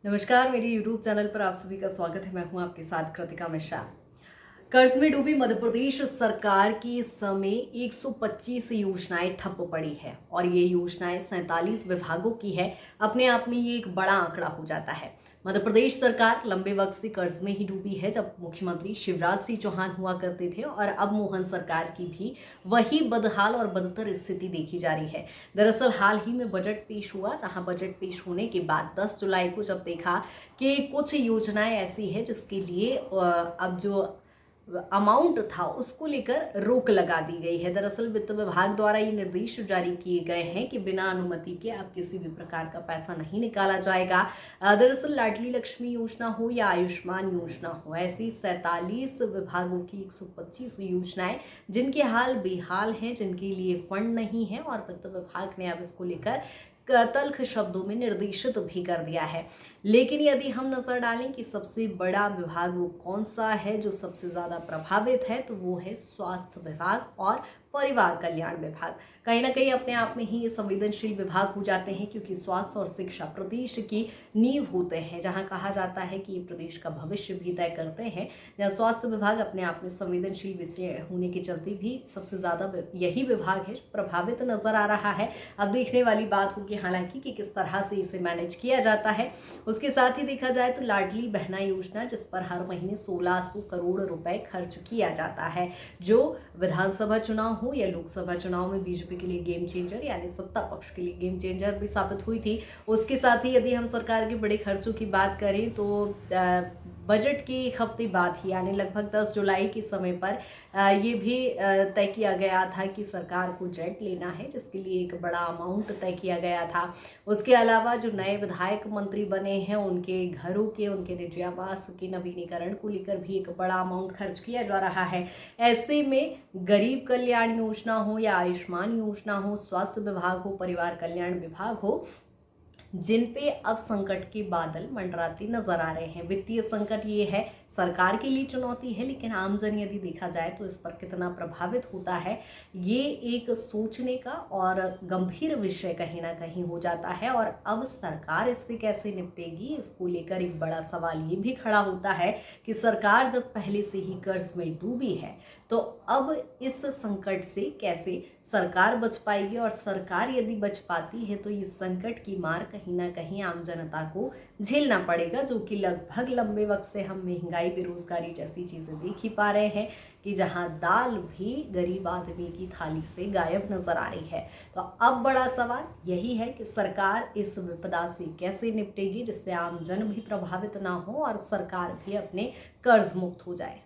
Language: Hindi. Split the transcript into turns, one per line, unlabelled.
नमस्कार, मेरे YouTube चैनल पर आप सभी का स्वागत है। मैं हूं आपके साथ कृतिका मिश्रा। कर्ज में डूबी मध्य प्रदेश सरकार की इस समय 125 योजनाएं ठप पड़ी है और ये योजनाएं 47 विभागों की है। अपने आप में ये एक बड़ा आंकड़ा हो जाता है। मध्य प्रदेश सरकार लंबे वक्त से कर्ज में ही डूबी है। जब मुख्यमंत्री शिवराज सिंह चौहान हुआ करते थे और अब मोहन सरकार की भी वही बदहाल और बदतर स्थिति देखी जा रही है। दरअसल हाल ही में बजट पेश हुआ, जहां बजट पेश होने के बाद 10 जुलाई को जब देखा कि कुछ योजनाएं ऐसी है जिसके लिए अब जो अमाउंट था उसको लेकर रोक लगा दी गई है। दरअसल वित्त विभाग द्वारा ये निर्देश जारी किए गए हैं कि बिना अनुमति के अब किसी भी प्रकार का पैसा नहीं निकाला जाएगा। दरअसल लाडली लक्ष्मी योजना हो या आयुष्मान योजना हो, ऐसी 47 विभागों की 125 योजनाएं जिनके हाल बेहाल हैं, जिनके लिए फंड नहीं है, और वित्त विभाग ने अब इसको लेकर तल्ख शब्दों में निर्देशित भी कर दिया है। लेकिन यदि हम नजर डालें कि सबसे बड़ा विभाग वो कौन सा है जो सबसे ज्यादा प्रभावित है, तो वो है स्वास्थ्य विभाग और परिवार कल्याण विभाग। कहीं ना कहीं अपने आप में ही ये संवेदनशील विभाग हो जाते हैं, क्योंकि स्वास्थ्य और शिक्षा प्रदेश की नींव होते हैं। जहां कहा जाता है कि ये प्रदेश का भविष्य भी तय करते हैं, जहाँ स्वास्थ्य विभाग अपने आप में संवेदनशील विषय होने के चलते भी सबसे ज्यादा यही विभाग है प्रभावित नजर आ रहा है। अब देखने वाली बात होगी हालांकि कि किस तरह से इसे मैनेज किया जाता है। उसके साथ ही देखा जाए तो लाडली बहना योजना, जिस पर हर महीने 1600 करोड़ रुपए खर्च किया जाता है, जो विधानसभा चुनाव हो या लोकसभा चुनाव में बीजेपी के लिए गेम चेंजर यानी सत्ता पक्ष के लिए गेम चेंजर भी साबित हुई थी। उसके साथ ही यदि हम सरकार के बड़े खर्चों की बात करें तो बजट के एक हफ्ते बाद ही यानी लगभग 10 जुलाई के समय पर ये भी तय किया गया था कि सरकार को जेट लेना है, जिसके लिए एक बड़ा अमाउंट तय किया गया था। उसके अलावा जो नए विधायक मंत्री बने हैं उनके घरों के, उनके निजी आवास के नवीनीकरण को लेकर भी एक बड़ा अमाउंट खर्च किया जा रहा है। ऐसे में गरीब कल्याण योजना हो या आयुष्मान योजना हो, स्वास्थ्य विभाग हो, परिवार कल्याण विभाग हो, जिन पे अब संकट के बादल मंडराते नजर आ रहे हैं। वित्तीय संकट ये है, सरकार के लिए चुनौती है, लेकिन आमजन यदि देखा जाए तो इस पर कितना प्रभावित होता है, ये एक सोचने का और गंभीर विषय कहीं ना कहीं हो जाता है। और अब सरकार इससे कैसे निपटेगी, इसको लेकर एक बड़ा सवाल ये भी खड़ा होता है कि सरकार जब पहले से ही कर्ज में डूबी है, तो अब इस संकट से कैसे सरकार बच पाएगी, और सरकार यदि बच पाती है तो इस संकट की मार कहीं ना कहीं आम जनता को झेलना पड़ेगा, जो कि लगभग लंबे वक्त से हम महंगाई, बेरोजगारी जैसी चीजें देख ही पा रहे हैं कि जहां दाल भी गरीब आदमी की थाली से गायब नजर आ रही है। तो अब बड़ा सवाल यही है कि सरकार इस विपदा से कैसे निपटेगी, जिससे आम जन भी प्रभावित ना हो और सरकार भी अपने कर्ज मुक्त हो जाए।